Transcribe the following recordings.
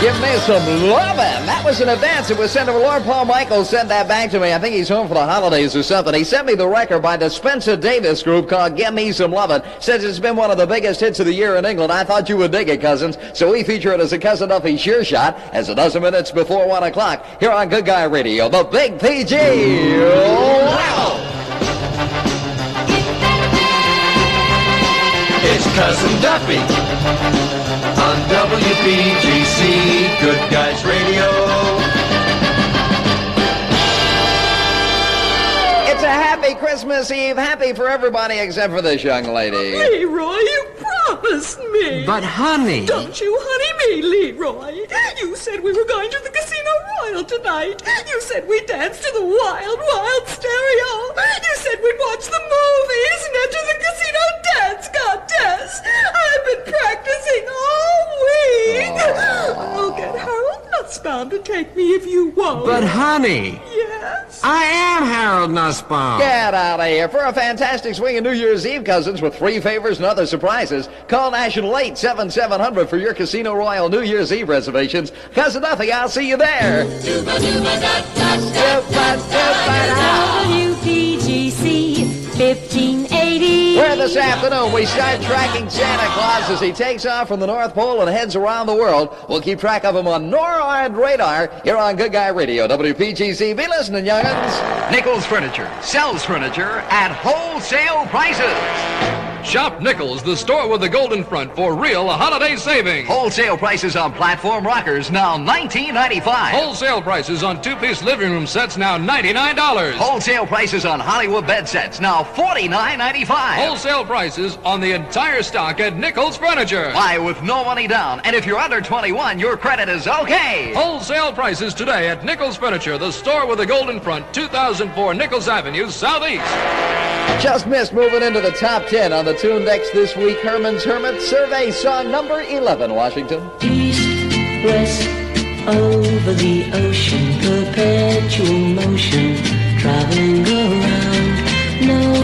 Give me some lovin'. That was in advance. It was sent over. Lord Paul Michael sent that back to me. I think he's home for the holidays or something. He sent me the record by the Spencer Davis Group called Give Me Some Lovin'. Says it's been one of the biggest hits of the year in England. I thought you would dig it, cousins. So we feature it as a Cousin Duffy Sure Shot as a dozen minutes before 1 o'clock here on Good Guy Radio, the Big PG. Wow! It's Cousin Duffy on WPGC, Good Guys Radio. It's a happy Christmas Eve. Happy for everybody except for this young lady. Leroy, you promised me. But, honey... Don't you honey me, Leroy. You said we were going to the Casino Royal tonight. You said we'd dance to the Wild Wild Stereo. You said we'd watch the movies and enter the Casino Dance Contest. I've been practicing all week. I'll get Harold Nussbaum to take me if you won't. But, honey... Yes? I am Harold Nussbaum. Get out of here. For a fantastic swing of New Year's Eve, cousins, with free favors and other surprises, call National 87700 for your Casino Royal New Year's Eve reservations. Cousin Duffy, I'll see you there. WPGC 1580. Where this afternoon we start tracking Santa Claus as he takes off from the North Pole and heads around the world. We'll keep track of him on NORAD radar here on Good Guy Radio, WPGC. Be listening, young'uns. Nichols Furniture sells furniture at wholesale prices. Shop Nichols, the store with the golden front, for real holiday savings. Wholesale prices on platform rockers, now $19.95. Wholesale prices on two-piece living room sets, now $99. Wholesale prices on Hollywood bed sets, now $49.95. Wholesale prices on the entire stock at Nichols Furniture. Buy with no money down, and if you're under 21, your credit is okay. Wholesale prices today at Nichols Furniture, the store with the golden front, 2004 Nichols Avenue, Southeast. Just missed moving into the top 10 on the tune decks this week. Herman's Hermit Survey song number 11, Washington. East, west, over the ocean, perpetual motion, traveling around. No,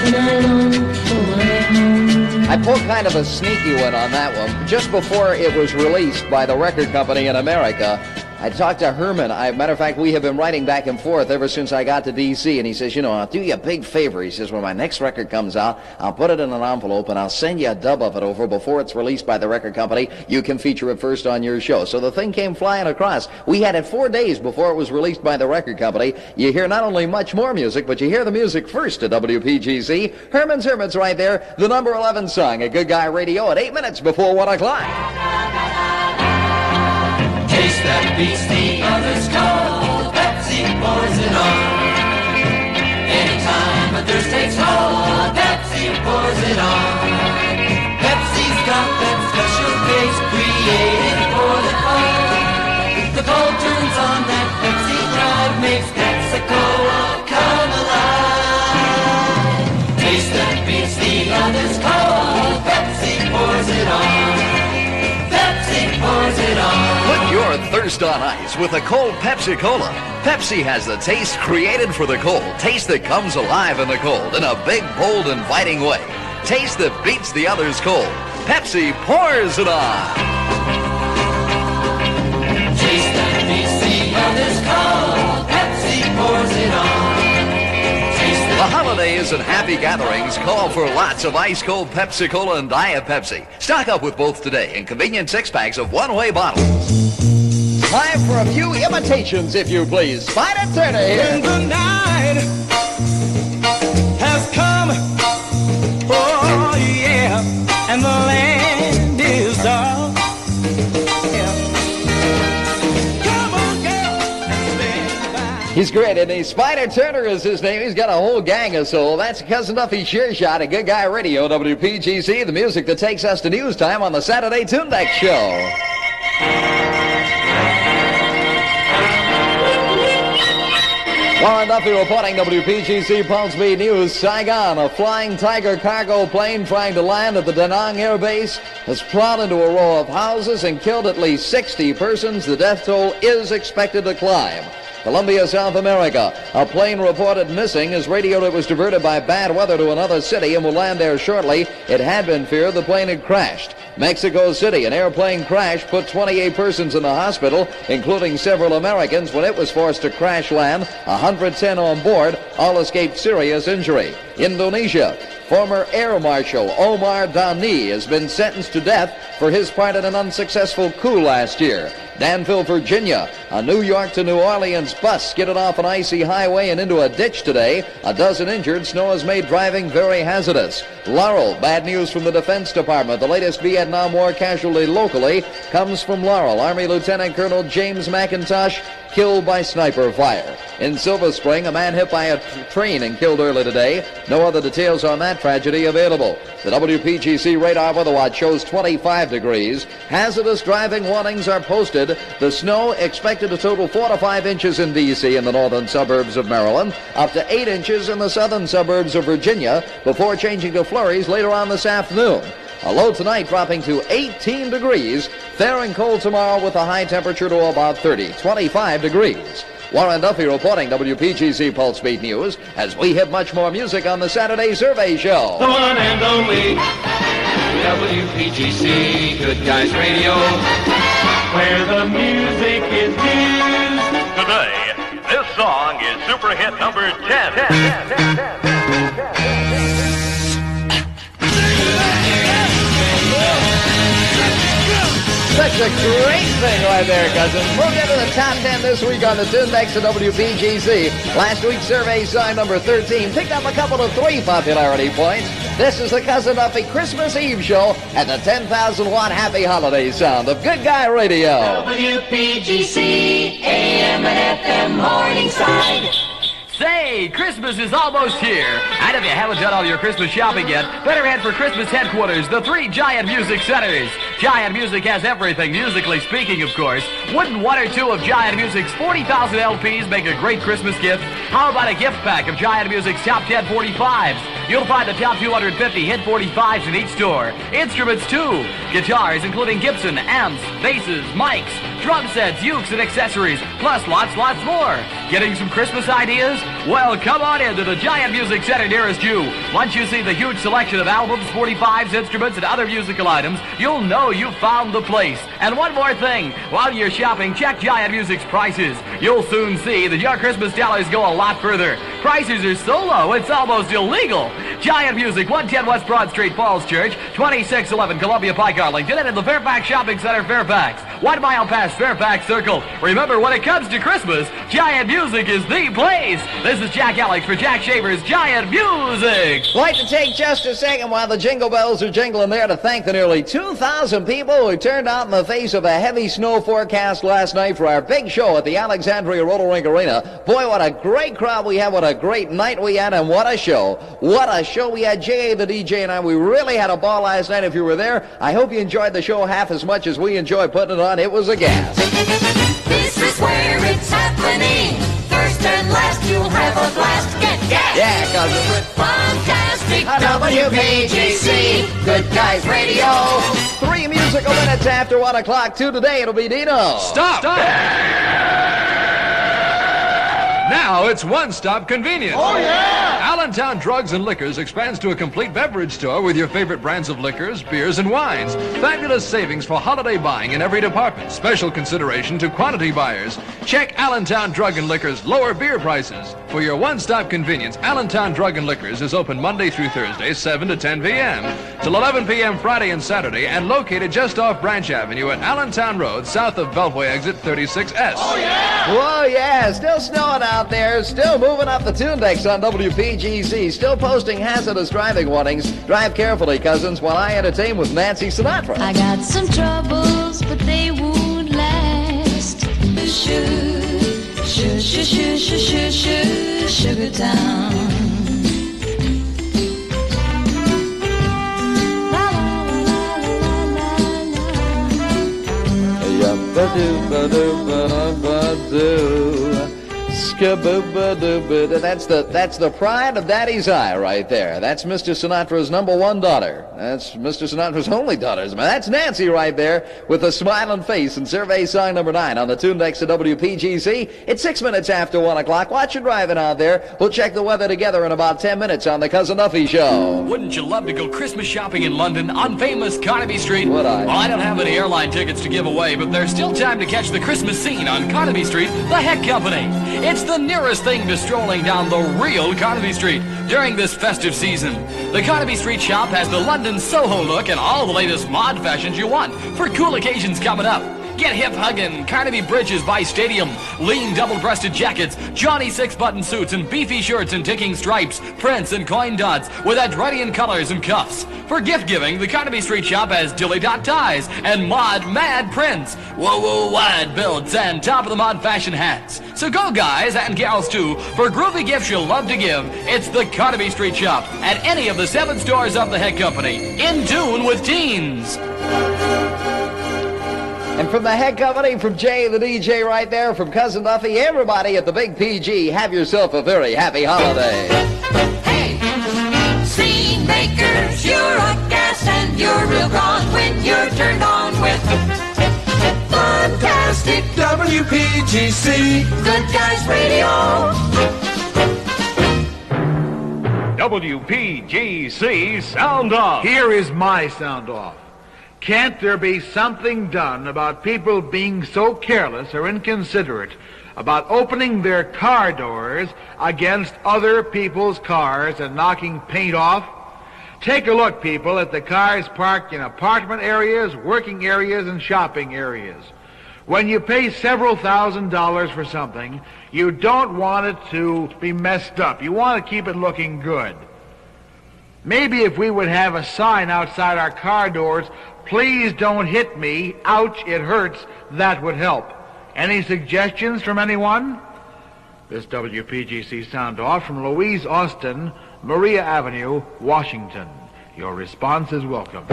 and I long for my home. I pulled kind of a sneaky one on that one. Just before it was released by the record company in America, I talked to Herman. Matter of fact, we have been writing back and forth ever since I got to D.C., and he says, you know, I'll do you a big favor. He says, when my next record comes out, I'll put it in an envelope, and I'll send you a dub of it over before it's released by the record company. You can feature it first on your show. So the thing came flying across. We had it 4 days before it was released by the record company. You hear not only much more music, but you hear the music first at WPGC. Herman's Hermit's right there, the number 11 song at Good Guy Radio at 8 minutes before 1 o'clock. Taste that beats the others cold. Pepsi pours it on. Anytime a thirst takes hold, Pepsi pours it on. Pepsi's got that special taste created for the cold. The cold turns on that Pepsi drive, makes Pepsi-Cola come alive. Taste that beats the others cold. Pepsi pours it on. Pepsi pours it on. Put your thirst on ice with a cold Pepsi-Cola. Pepsi has the taste created for the cold. Taste that comes alive in the cold in a big, bold, inviting way. Taste that beats the others cold. Pepsi pours it on. Taste that beats the others cold. Pepsi pours it on. Taste The holidays and happy gatherings call for lots of ice-cold Pepsi-Cola and Diet Pepsi. Stock up with both today in convenient six-packs of one-way bottles. Time for a few imitations, if you please. Spider Turner here. When the night has come, oh yeah, and the land is dark. Come on, girl, and stand by. He's great, and Spider Turner is his name. He's got a whole gang of soul. That's Cousin Duffy Sure Shot at Good Guy Radio, WPGC, the music that takes us to news time on the Saturday Tune Deck Show. Warren Duffy reporting WPGC Pulse Speed News. Saigon, a Flying Tiger cargo plane trying to land at the Da Nang Air Base has plowed into a row of houses and killed at least 60 persons. The death toll is expected to climb. Colombia, South America. A plane reported missing is radioed it was diverted by bad weather to another city and will land there shortly. It had been feared the plane had crashed. Mexico City, an airplane crash put 28 persons in the hospital, including several Americans, when it was forced to crash land. 110 on board, all escaped serious injury. Indonesia, former Air Marshal Omar Dani has been sentenced to death for his part in an unsuccessful coup last year. Danville, Virginia, a New York to New Orleans bus skidded off an icy highway and into a ditch today. A dozen injured. Snow has made driving very hazardous. Laurel, bad news from the Defense Department. The latest Vietnam War casualty locally comes from Laurel. Army Lieutenant Colonel James McIntosh killed by sniper fire. In Silver Spring, a man hit by a train and killed early today. No other details on that tragedy available. The WPGC radar weather watch shows 25 degrees. Hazardous driving warnings are posted. The snow expected to total 4 to 5 inches in D.C. and the northern suburbs of Maryland, up to 8 inches in the southern suburbs of Virginia, before changing to flurries later on this afternoon. A low tonight dropping to 18 degrees. Fair and cold tomorrow with a high temperature to about 25 degrees. Warren Duffy reporting WPGC Pulse Beat News as we hit much more music on the Saturday Survey Show. The one and only WPGC Good Guys Radio, where the music is news. Today, this song is super hit number 10. Such a great thing right there, cousin. We'll get to the top 10 this week on the Tundex of WPGC. Last week's survey song number 13 picked up a couple of 3 popularity points. This is the Cousin Duffy Christmas Eve show at the 10,000-watt Happy Holiday sound of Good Guy Radio. WPGC AM and FM Morningside. Say, Christmas is almost here. And if you haven't done all your Christmas shopping yet, better head for Christmas headquarters, the 3 Giant Music Centers. Giant Music has everything, musically speaking, of course. Wouldn't 1 or 2 of Giant Music's 40,000 LPs make a great Christmas gift? How about a gift pack of Giant Music's top 10 45s? You'll find the top 250 hit 45s in each store. Instruments, too. Guitars, including Gibson, amps, basses, mics, drum sets, ukes, and accessories, plus lots more. Getting some Christmas ideas? Well, come on into the Giant Music Center nearest you. Once you see the huge selection of albums, 45s, instruments, and other musical items, you'll know you've found the place. And one more thing, while you're shopping, check Giant Music's prices. You'll soon see that your Christmas dollars go a lot further. Prices are so low, it's almost illegal. Giant Music, 110 West Broad Street, Falls Church, 2611 Columbia Pike, Arlington, and in the Fairfax Shopping Center, Fairfax. 1 mile past Fairfax Circle. Remember, when it comes to Christmas, Giant Music is the place. This is Jack Alex for Jack Shaver's Giant Music. I'd like to take just a second while the jingle bells are jingling there to thank the nearly 2,000 people who turned out in the face of a heavy snow forecast last night for our big show at the Alexandria Roller Rink Arena. Boy, what a great crowd we had, what a great night we had, and what a show. What a show we had. J.A. the DJ and I, we really had a ball last night. If you were there, I hope you enjoyed the show half as much as we enjoyed putting it on. It was a gas. This is where it's happening. First and last, you'll have a blast. Get gas. Yeah, cousin. Fantastic WPGC Good Guys Radio. 3 musical minutes after 1 o'clock. 2 today, it'll be Dino. Stop! Now it's one-stop convenience. Oh, yeah! Allentown Drugs and Liquors expands to a complete beverage store with your favorite brands of liquors, beers, and wines. Fabulous savings for holiday buying in every department. Special consideration to quantity buyers. Check Allentown Drug and Liquors' lower beer prices. For your one-stop convenience, Allentown Drug and Liquors is open Monday through Thursday, 7 to 10 p.m. till 11 p.m. Friday and Saturday, and located just off Branch Avenue at Allentown Road, south of Beltway exit 36S. Oh, yeah! Whoa, yeah. Still snowing out there. Still moving up the Tundex on WPGC. Still posting hazardous driving warnings. Drive carefully, cousins, while I entertain with Nancy Sinatra. I got some troubles, but they won't last. Sugar Town. Skabooba-dooba. That's the pride of Daddy's eye right there. That's Mr. Sinatra's #1 daughter. That's Mr. Sinatra's only daughter. That's Nancy right there with a smiling face and survey song number 9 on the tune next to WPGC. It's 6 minutes after 1 o'clock. Watch your driving out there. We'll check the weather together in about 10 minutes on the Cousin Duffy Show. Wouldn't you love to go Christmas shopping in London on famous Carnaby Street? Would I? Well, I don't have any airline tickets to give away, but there's still time to catch the Christmas scene on Carnaby Street, the Heck Company. It's the nearest thing to strolling down the real Carnaby Street during this festive season. The Carnaby Street shop has the London Soho look and all the latest mod fashions you want for cool occasions coming up. Get hip-hugging Carnaby bridges by Stadium, lean double-breasted jackets, Johnny six-button suits, and beefy shirts and ticking stripes, prints, and coin dots with Edwardian colors and cuffs. For gift-giving, the Carnaby Street shop has dilly-dot ties and mod mad prints, whoa-whoa wide belts, and top-of-the-mod fashion hats. So go, guys, and gals, too, for groovy gifts you'll love to give. It's the Carnaby Street shop at any of the 7 stores of the Heck Company, in tune with teens. And from the Heck Company, from Jay the DJ right there, from Cousin Duffy, everybody at the Big PG, have yourself a very happy holiday. Hey, scene makers, you're a gas and you're real gone when you're turned on with fantastic WPGC Good Guys Radio. WPGC Sound Off. Here is my sound off. Can't there be something done about people being so careless or inconsiderate about opening their car doors against other people's cars and knocking paint off? Take a look, people, at the cars parked in apartment areas, working areas, and shopping areas. When you pay several $1,000s for something, you don't want it to be messed up. You want to keep it looking good. Maybe if we would have a sign outside our car doors, "Please don't hit me, ouch, it hurts," that would help. Any suggestions from anyone? This WPGC Sound Off from Louise Austin, Maria Avenue, Washington. Your response is welcome.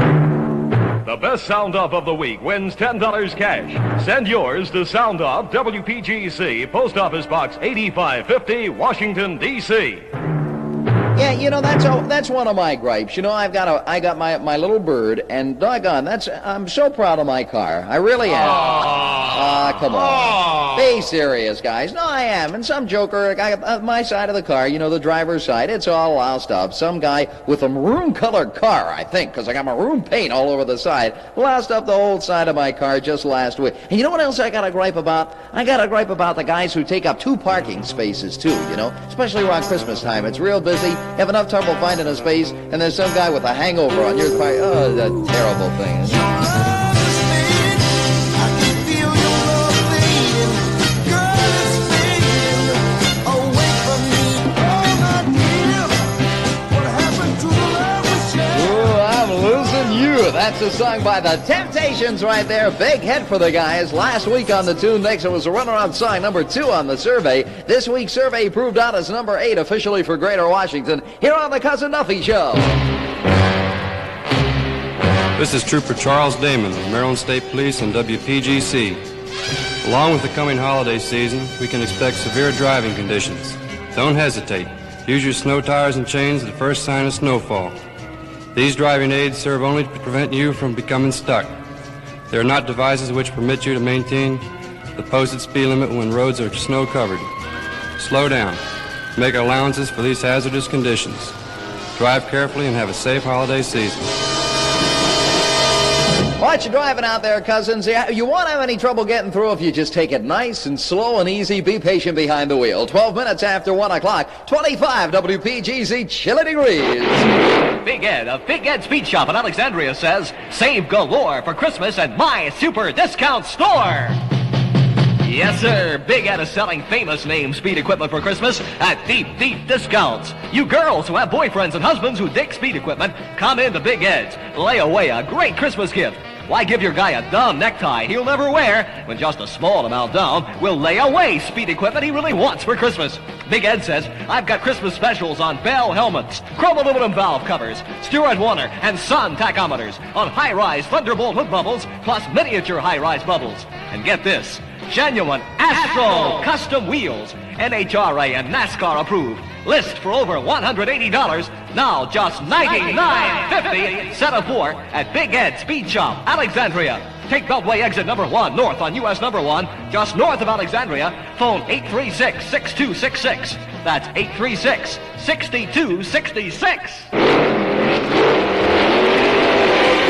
The best Sound Off of the week wins $10 cash. Send yours to Sound Off, WPGC, Post Office Box 8550, Washington, D.C. Yeah, you know, that's one of my gripes. You know, I got my little bird, and doggone, I'm so proud of my car. I really am. Come on. Be serious, guys. No, I am. And some joker, my side of the car, you know, the driver's side, it's all loused up. Some guy with a maroon-colored car, I think, because I got maroon paint all over the side, loused up the whole side of my car just last week. And you know what else I got a gripe about? I got a gripe about the guys who take up 2 parking spaces, too, you know, especially around Christmas time. It's real busy. Have enough trouble finding a space, and there's some guy with a hangover on your car. Oh, that terrible thing. That's a song by the Temptations right there. Big hit for the guys. Last week on the tune next, it was a runner-up song, number 2 on the survey. This week's survey proved out as number 8 officially for Greater Washington. Here on the Cousin Duffy Show. This is Trooper Charles Damon of Maryland State Police and WPGC. Along with the coming holiday season, we can expect severe driving conditions. Don't hesitate. Use your snow tires and chains at the first sign of snowfall. These driving aids serve only to prevent you from becoming stuck. They are not devices which permit you to maintain the posted speed limit when roads are snow-covered. Slow down. Make allowances for these hazardous conditions. Drive carefully and have a safe holiday season. Watch you driving out there, cousins. You won't have any trouble getting through if you just take it nice and slow and easy. Be patient behind the wheel. 12 minutes after 1 o'clock, 25 WPGC, chilly degrees. Big Ed of Big Ed Speed Shop in Alexandria says, save galore for Christmas at my super discount store. Yes, sir. Big Ed is selling famous name speed equipment for Christmas at deep, deep discounts. You girls who have boyfriends and husbands who dig speed equipment, come into Big Ed's. Lay away a great Christmas gift. Why give your guy a dumb necktie he'll never wear when just a small amount down will lay away speed equipment he really wants for Christmas? Big Ed says, I've got Christmas specials on Bell helmets, chrome aluminum valve covers, Stuart Warner, and Sun tachometers, on high-rise Thunderbolt hood bubbles, plus miniature high-rise bubbles. And get this, Genuine Astro custom wheels. NHRA and NASCAR approved. List for over $180. Now just $99.50. Set of 4 at Big Ed Speed Shop, Alexandria. Take Beltway exit number 1 north on US number 1, just north of Alexandria. Phone 836-6266. That's 836-6266.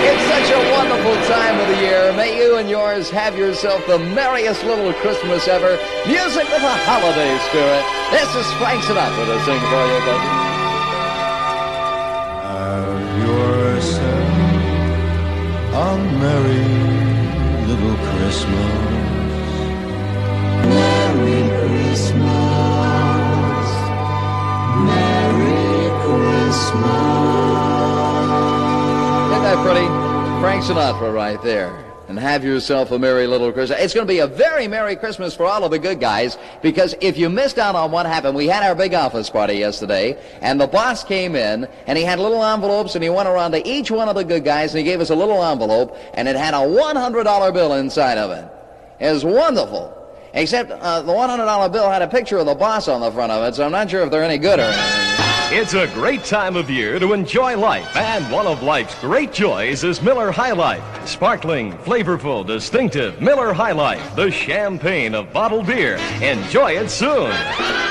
It's such a wonderful time of the year. May you and yours have yourself the merriest little Christmas ever. Music with a holiday spirit. This is Frank Sinatra to sing for you, cousin. Have yourself a merry little Christmas. Merry Christmas. Merry Christmas. Isn't that pretty? Frank Sinatra right there. And have yourself a merry little Christmas. It's going to be a very Merry Christmas for all of the good guys, because if you missed out on what happened, we had our big office party yesterday, and the boss came in, and he had little envelopes, and he went around to each one of the good guys, and he gave us a little envelope, and it had a $100 bill inside of it. It was wonderful. Except the $100 bill had a picture of the boss on the front of it, so I'm not sure if they're any good or anything. It's a great time of year to enjoy life, and one of life's great joys is Miller High Life. Sparkling, flavorful, distinctive Miller High Life, the champagne of bottled beer. Enjoy it soon.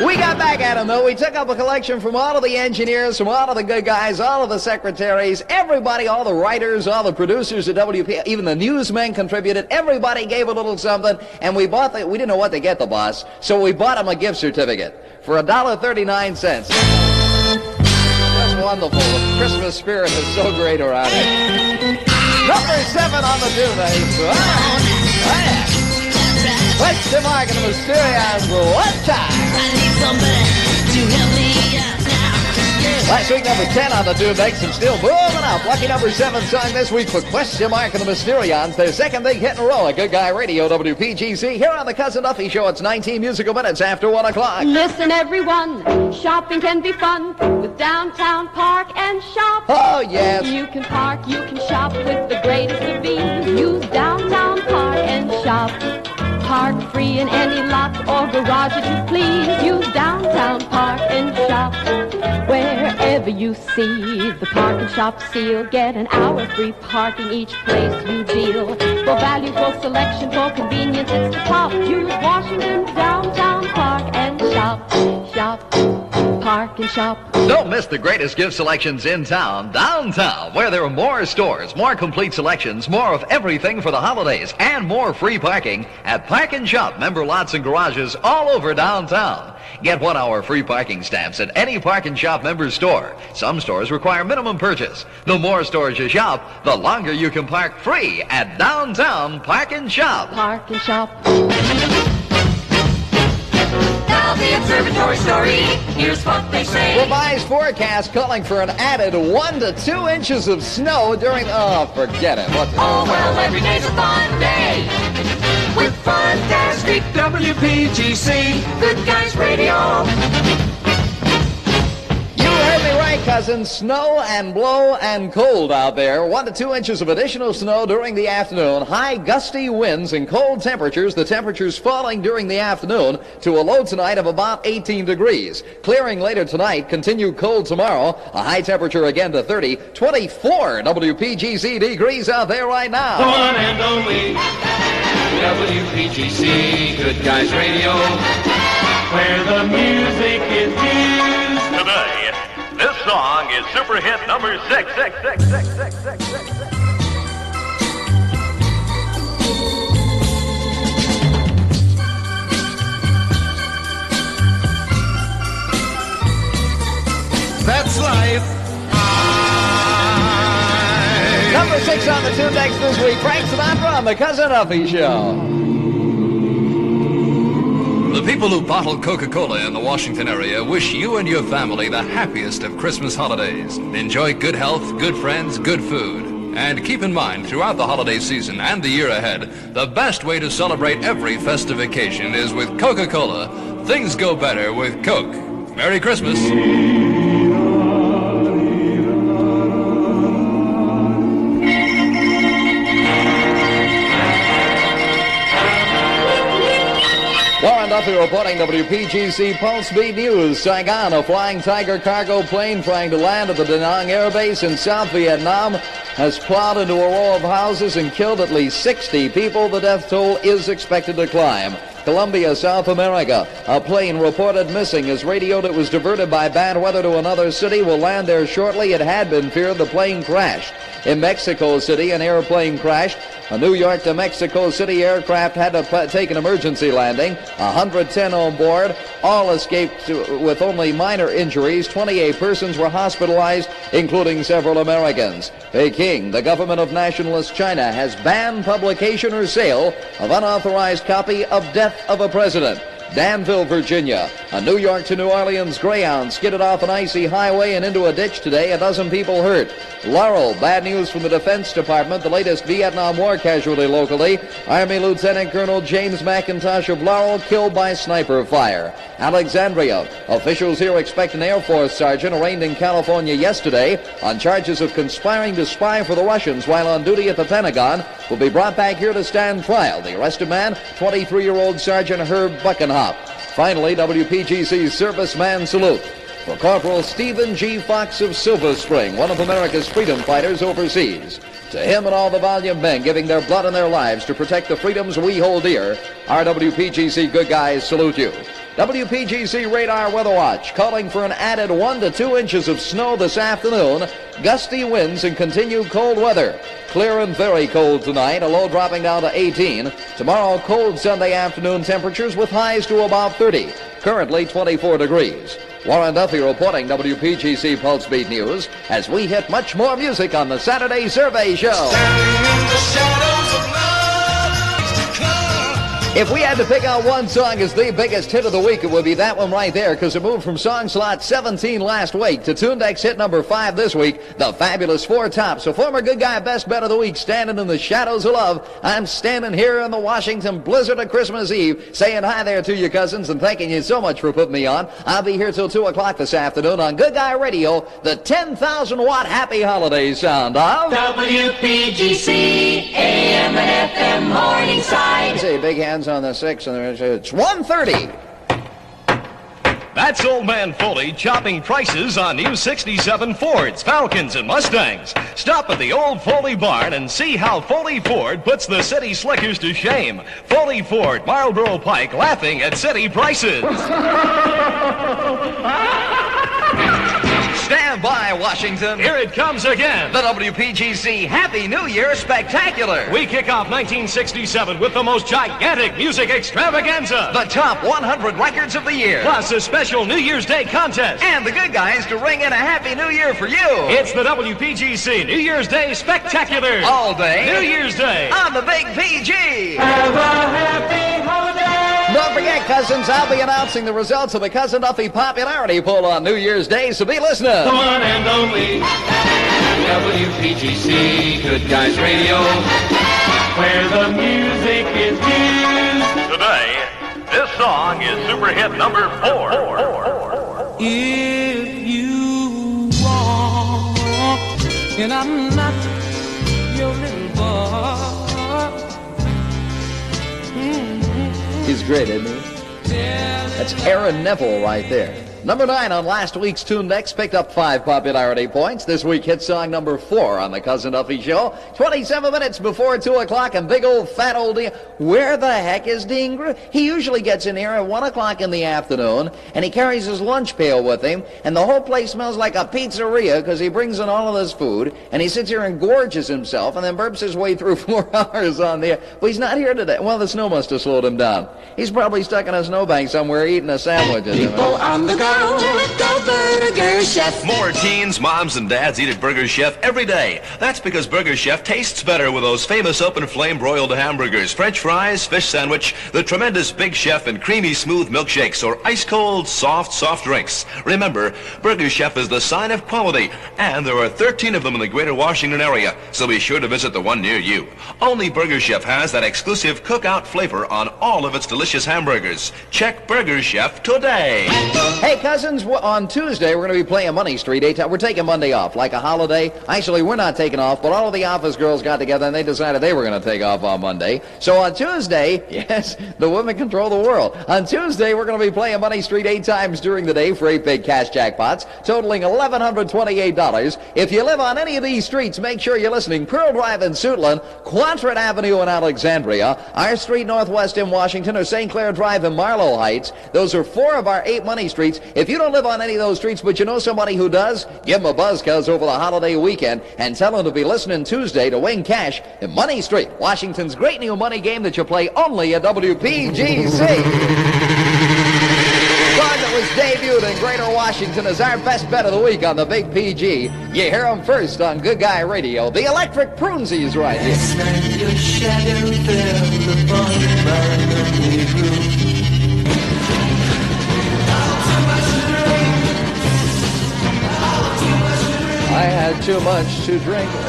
We got back at him, though. We took up a collection from all of the engineers, from all of the good guys, all of the secretaries, everybody, all the writers, all the producers at WP, even the newsmen contributed. Everybody gave a little something, and we didn't know what to get the boss, so we bought him a gift certificate for $1.39. That's wonderful. The Christmas spirit is so great around here. Number 7 on the duvet. Question mark in the mysterious what time? I need somebody to help me out now. Last week, number 10 on the duvets and still moving up. Lucky number 7 song this week for Question Mark in the Mysterions. Their second big hit in a row at Good Guy Radio, WPGC. Here on the Cousin Duffy Show, it's 19 musical minutes after 1 o'clock. Listen, everyone, shopping can be fun with Downtown Park and Shop. Oh, yes. You can park, you can shop with the greatest of ease. Use Downtown Park and Shop. Park free in any lot or garage that you please. Use Downtown Park and Shop. Wherever you see the Park and Shop seal, get an hour free parking each place you deal. For value, for selection, for convenience, it's the top. Use Washington's Downtown Park and Shop. Shop. Park and Shop. Don't miss the greatest gift selections in town, downtown, where there are more stores, more complete selections, more of everything for the holidays, and more free parking at Park and Shop member lots and garages all over downtown. Get 1 hour free parking stamps at any Park and Shop member store. Some stores require minimum purchase. The more stores you shop, the longer you can park free at downtown Park and Shop. Park and Shop. Now the observatory story, here's what they say. Revised forecast calling for an added 1 to 2 inches of snow during... Oh, forget it. What the... Oh, well, every day's a fun day with fantastic WPGC Good Guys Radio. You heard me right, cousin. Snow and blow and cold out there. 1 to 2 inches of additional snow during the afternoon. High gusty winds and cold temperatures. The temperatures falling during the afternoon to a low tonight of about 18 degrees. Clearing later tonight. Continue cold tomorrow. A high temperature again to 30. 24 WPGC degrees out there right now. The one and only WPGC Good Guys Radio, where the music is used. Today, this song is super hit number 6. That's life. Number 6 on the tune next this week. Frank Sinatra on the Cousin Duffy Show. The people who bottle Coca-Cola in the Washington area wish you and your family the happiest of Christmas holidays. Enjoy good health, good friends, good food. And keep in mind, throughout the holiday season and the year ahead, the best way to celebrate every festive occasion is with Coca-Cola. Things go better with Coke. Merry Christmas. Duffy reporting WPGC Pulse Speed News. Saigon, a Flying Tiger cargo plane trying to land at the Da Nang Air Base in South Vietnam, has plowed into a row of houses and killed at least 60 people. The death toll is expected to climb. Colombia, South America, a plane reported missing is radioed it was diverted by bad weather to another city, will land there shortly. It had been feared the plane crashed. In Mexico City, an airplane crashed. A New York to Mexico City aircraft had to take an emergency landing. 110 on board. All escaped with only minor injuries. 28 persons were hospitalized, including several Americans. Peking, the government of nationalist China, has banned publication or sale of unauthorized copy of Death of a President. Danville, Virginia. A New York to New Orleans Greyhound skidded off an icy highway and into a ditch today. A dozen people hurt. Laurel, bad news from the Defense Department. The latest Vietnam War casualty locally. Army Lieutenant Colonel James McIntosh of Laurel killed by sniper fire. Alexandria. Officials here expect an Air Force sergeant arraigned in California yesterday on charges of conspiring to spy for the Russians while on duty at the Pentagon will be brought back here to stand trial. The arrested man, 23-year-old Sergeant Herb Buckenhop. Finally, WPGC's Serviceman Salute for Corporal Stephen G. Fox of Silver Spring, one of America's freedom fighters overseas. To him and all the valiant men giving their blood and their lives to protect the freedoms we hold dear, our WPGC good guys salute you. WPGC Radar Weather Watch calling for an added 1 to 2 inches of snow this afternoon, gusty winds and continued cold weather. Clear and very cold tonight, a low dropping down to 18. Tomorrow, cold Sunday afternoon temperatures with highs to about 30. Currently 24 degrees. Warren Duffy reporting WPGC Pulse Beat News as we hit much more music on the Saturday Survey Show. If we had to pick out one song as the biggest hit of the week, it would be that one right there, because it moved from song slot 17 last week to Tundex hit number 5 this week, the fabulous Four Tops. So former good guy best bet of the week, standing in the shadows of love. I'm standing here in the Washington blizzard of Christmas Eve, saying hi there to you cousins and thanking you so much for putting me on. I'll be here till 2 o'clock this afternoon on Good Guy Radio, the 10,000 watt happy holidays sound of WPGC AM and FM Morningside. Say big hands on the 6, and it's 1:30. That's Old Man Foley chopping prices on new 67 Fords, Falcons, and Mustangs. Stop at the old Foley barn and see how Foley Ford puts the city slickers to shame. Foley Ford, Marlboro Pike, laughing at city prices. Stand by, Washington. Here it comes again. The WPGC Happy New Year Spectacular. We kick off 1967 with the most gigantic music extravaganza. The top 100 records of the year. Plus a special New Year's Day contest. And the good guys to ring in a Happy New Year for you. It's the WPGC New Year's Day Spectacular. All day. New Year's Day. On the Big PG. Have a happy holiday. Don't forget, cousins, I'll be announcing the results of the Cousin Duffy popularity poll on New Year's Day, so be listening. The one and only WPGC Good Guys Radio, where the music is used. Today, this song is super hit number 4. If you walk, and I'm not your little boy. He's great, isn't he? That's Aaron Neville right there. Number 9 on last week's Tune Next picked up 5 popularity points. This week hit song number 4 on the Cousin Duffy Show. 27 minutes before 2 o'clock, and big old fat old Dean. Where the heck is Dean Gru? He usually gets in here at 1 o'clock in the afternoon, and he carries his lunch pail with him, and the whole place smells like a pizzeria because he brings in all of this food, and he sits here and gorges himself, and then burps his way through 4 hours on the air. But he's not here today. Well, the snow must have slowed him down. He's probably stuck in a snowbank somewhere eating a sandwich. People on the go. Go Burger Chef. More teens, moms, and dads eat at Burger Chef every day. That's because Burger Chef tastes better with those famous open flame broiled hamburgers, French fries, fish sandwich, the tremendous Big Chef, and creamy smooth milkshakes, or ice cold soft drinks. Remember, Burger Chef is the sign of quality, and there are 13 of them in the greater Washington area, so be sure to visit the one near you. Only Burger Chef has that exclusive cookout flavor on all of its delicious hamburgers. Check Burger Chef today. Hey, cousins, on Tuesday, we're going to be playing Money Street. We're taking Monday off, like a holiday. Actually, we're not taking off, but all of the office girls got together and they decided they were going to take off on Monday. So on Tuesday, yes, the women control the world. On Tuesday, we're going to be playing Money Street 8 times during the day for 8 big cash jackpots, totaling $1,128. If you live on any of these streets, make sure you're listening. Pearl Drive in Suitland, Quantret Avenue in Alexandria, R Street Northwest in Washington, or St. Clair Drive in Marlow Heights. Those are 4 of our 8 Money Streets. If you don't live on any of those streets, but you know somebody who does, give them a buzz, cuz, over the holiday weekend, and tell them to be listening Tuesday to win cash in Money Street, Washington's great new money game that you play only at WPGC. Song that was debuted in Greater Washington is our best bet of the week on the Big PG. You hear them first on Good Guy Radio. The Electric Prunesies right here. Last night your shadow fell upon my lonely room. I had too much to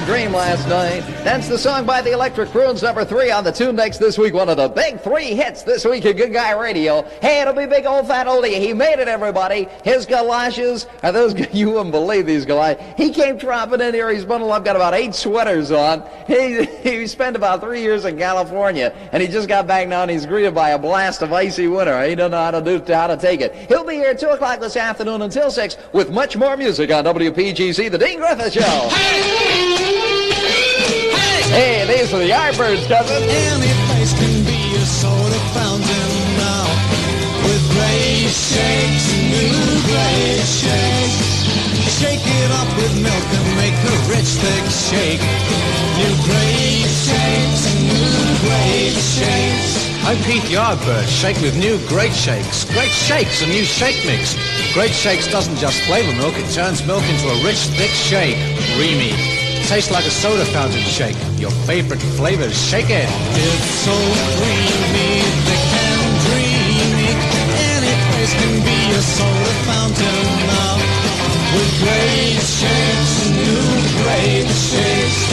dream last night. That's the song by the Electric Prunes, number 3 on the tune next this week. One of the big 3 hits this week at Good Guy Radio. Hey, it'll be Big Old Fat Oldie. He made it, everybody. His galoshes are those, you wouldn't believe these galoshes. He came tromping in here. He's bundled up, got about 8 sweaters on. He spent about 3 years in California, and he just got back now, and he's greeted by a blast of icy winter. He doesn't know how to take it. He'll be here at 2 o'clock this afternoon until 6 with much more music on WPGC, the Dean Griffith Show. Hey, these are the Yardbirds, cousin. Any place can be a soda fountain now, with great shakes, new great shakes. Shake it up with milk and make a rich thick shake. New great shakes, new great shakes. I'm Pete Yardbird. Shake with new Great Shakes. Great Shakes, a new shake mix. Great Shakes doesn't just flavor milk, it turns milk into a rich, thick shake. Creamy. Tastes like a soda fountain shake. Your favorite flavors. Shake it. It's so creamy, thick and dreamy. Any place can be a soda fountain now, with great shakes, new great shakes.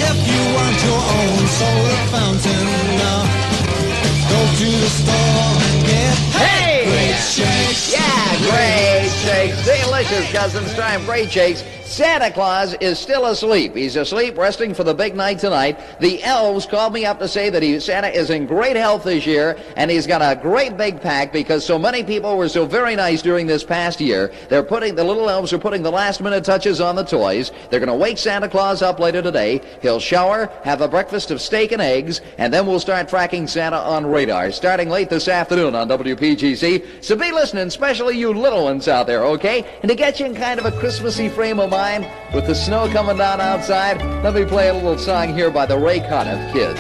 If you want your own soda fountain now, go to the store and get Great Shakes. Yeah, Great Shakes. Delicious, cousins. Time Great Shakes. Santa Claus is still asleep. He's asleep, resting for the big night tonight. The elves called me up to say that Santa is in great health this year, and he's got a great big pack because so many people were so very nice during this past year. The little elves are putting the last-minute touches on the toys. They're going to wake Santa Claus up later today. He'll shower, have a breakfast of steak and eggs, and then we'll start tracking Santa on radar, starting late this afternoon on WPGC. So be listening, especially you little ones out there, okay? And to get you in kind of a Christmassy frame of mind, with the snow coming down outside, let me play a little song here by the Ray Conniff Kids.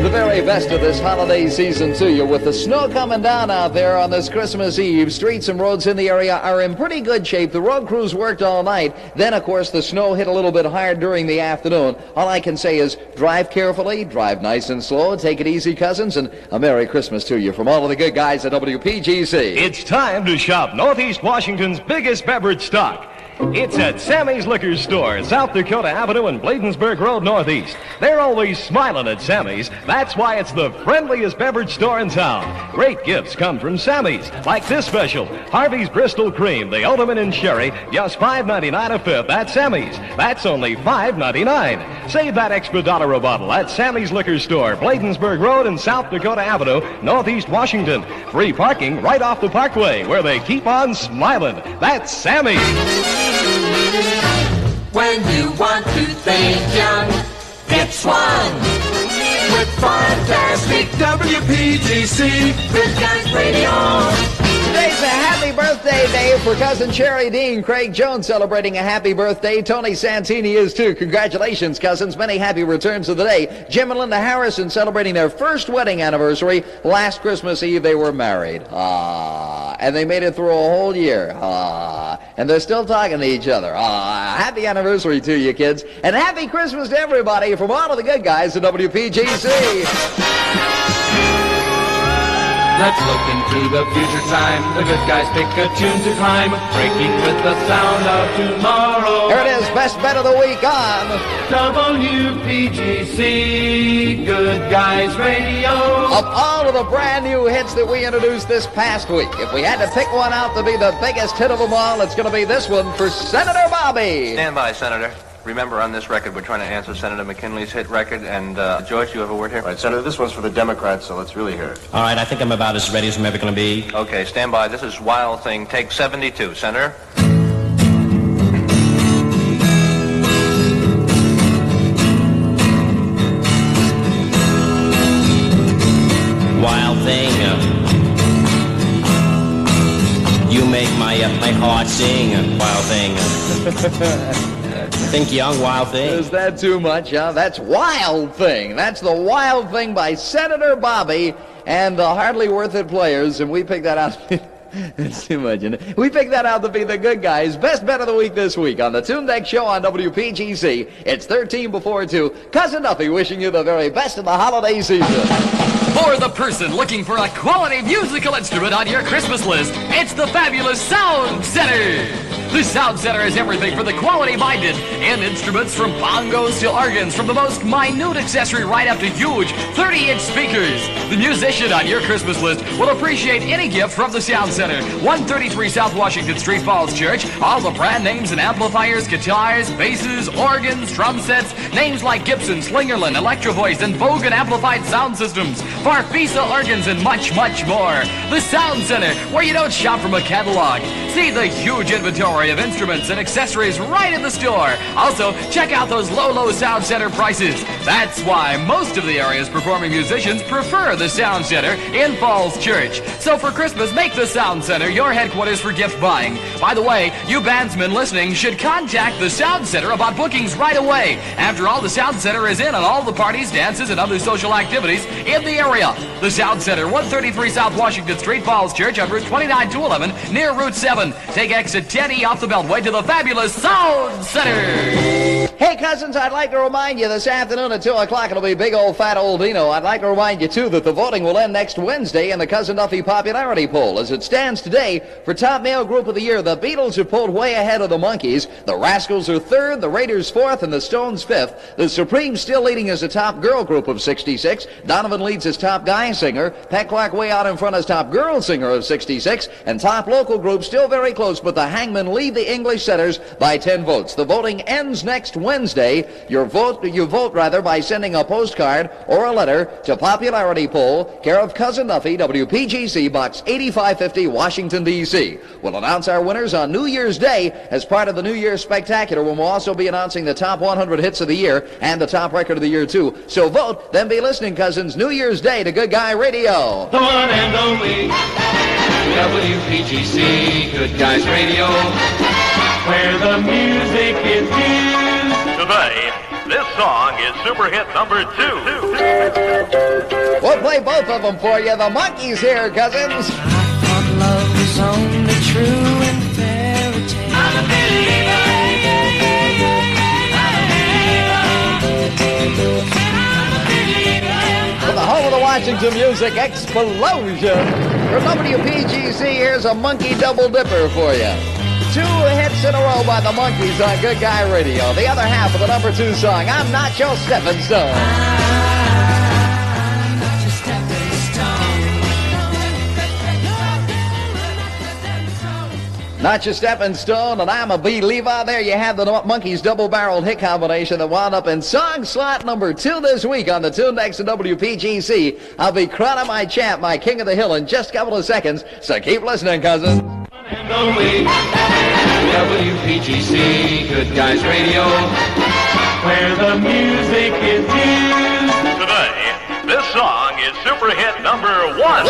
The very best of this holiday season to you. With the snow coming down out there on this Christmas Eve, streets and roads in the area are in pretty good shape. The road crews worked all night. Then, of course, the snow hit a little bit hard during the afternoon. All I can say is drive carefully, drive nice and slow, take it easy, cousins, and a Merry Christmas to you from all of the good guys at WPGC. It's time to shop Northeast Washington's biggest beverage stock. It's at Sammy's Liquor Store, South Dakota Avenue and Bladensburg Road Northeast. They're always smiling at Sammy's. That's why it's the friendliest beverage store in town. Great gifts come from Sammy's, like this special, Harvey's Bristol Cream, the ultimate in sherry, just $5.99 a fifth at Sammy's. That's only $5.99. Save that extra $1 a bottle at Sammy's Liquor Store, Bladensburg Road and South Dakota Avenue, Northeast Washington. Free parking right off the parkway, where they keep on smiling. That's Sammy's. When you want to think young, get Swan with fantastic WPGC Good Guys Radio. Today's a happy birthday day for cousin Cherry Dean. Craig Jones celebrating a happy birthday. Tony Santini is too. Congratulations, cousins. Many happy returns of the day. Jim and Linda Harrison celebrating their first wedding anniversary. Last Christmas Eve they were married. And they made it through a whole year. And they're still talking to each other. Happy anniversary to you, kids. And happy Christmas to everybody from all of the good guys at WPGC. Let's look into the future time. The good guys pick a tune to climb, breaking with the sound of tomorrow. Here it is, best bet of the week on WPGC, Good Guys Radio. Of all of the brand new hits that we introduced this past week, if we had to pick one out to be the biggest hit of them all, it's going to be this one for Senator Bobby. Stand by, Senator. Remember, on this record, we're trying to answer Senator McKinley's hit record. And, George, you have a word here? Right, Senator, this one's for the Democrats, so let's really hear it. All right, I think I'm about as ready as I'm ever going to be. Okay, stand by. This is Wild Thing, take 72. Senator? Wild thing, you make my heart sing, wild thing. Think young, wild thing. Is that too much, huh? That's Wild Thing. That's the Wild Thing by Senator Bobby and the Hardly Worth It Players, and we picked that out. It's too much, isn't it? We picked that out to be the good guys. Best bet of the week this week on the Tune Deck Show on WPGC. It's 13 before 2. Cousin Duffy wishing you the very best of the holiday season. For the person looking for a quality musical instrument on your Christmas list, it's the fabulous Sound Center. The Sound Center is everything for the quality-minded in instruments from bongos to organs, from the most minute accessory right up to huge 30-inch speakers. The musician on your Christmas list will appreciate any gift from the Sound Center. 133 South Washington Street, Falls Church. All the brand names and amplifiers, guitars, basses, organs, drum sets, names like Gibson, Slingerland, Electro Voice, and Bogan amplified sound systems, Farfisa organs, and much, much more. The Sound Center, where you don't shop from a catalog. See the huge inventory of instruments and accessories right in the store. Also, check out those low Sound Center prices. That's why most of the area's performing musicians prefer the Sound Center in Falls Church. So for Christmas, make the Sound Center your headquarters for gift buying. By the way, you bandsmen listening should contact the Sound Center about bookings right away. After all, the Sound Center is in on all the parties, dances, and other social activities in the area. The Sound Center, 133 South Washington Street, Falls Church, on Route 29-211, near Route 7. Take exit 10E off the Beltway to the fabulous Sound Center. Hey, cousins, I'd like to remind you this afternoon at 2 o'clock it'll be big old fat old Dino. I'd like to remind you, too, that the voting will end next Wednesday in the Cousin Duffy popularity poll. As it stands today, for top male group of the year, the Beatles have pulled way ahead of the Monkees. The Rascals are third, the Raiders fourth, and the Stones fifth. The Supremes still leading as a top girl group of 66. Donovan leads as top guy singer. Pat Clark way out in front as top girl singer of 66. And top local group still very close, but the Hangmen lead the English setters by 10 votes. The voting ends next Wednesday. You vote by sending a postcard or a letter to Popularity Poll, care of Cousin Duffy, WPGC, Box 8550, Washington, D.C. We'll announce our winners on New Year's Day as part of the New Year's Spectacular, when we'll also be announcing the top 100 hits of the year and the top record of the year, too. So vote, then be listening, cousins, New Year's Day to Good Guy Radio. The one and only WPGC, Good Guys Radio, where the music is used. Today, this song is super hit number 2. We'll play both of them for you. The Monkees here, cousins. I thought love was only true in fairy tales. I'm a believer. From the home of the Washington Music Explosion, from WPGC, here's a monkey double dipper for you. 2 hits in a row by the Monkees on Good Guy Radio. The other half of the number 2 song, I'm Not Your Stepping Stone. Not Your Stepping Stone, and I'm a Believer. There you have the Monkees double-barreled hit combination that wound up in song slot number 2 this week on the Tune Decks of WPGC. I'll be crowning my champ, my King of the Hill, in just a couple of seconds, so keep listening, cousins. And only WPGC, Good Guys Radio, where the music is used. Today, this song is super hit number 1.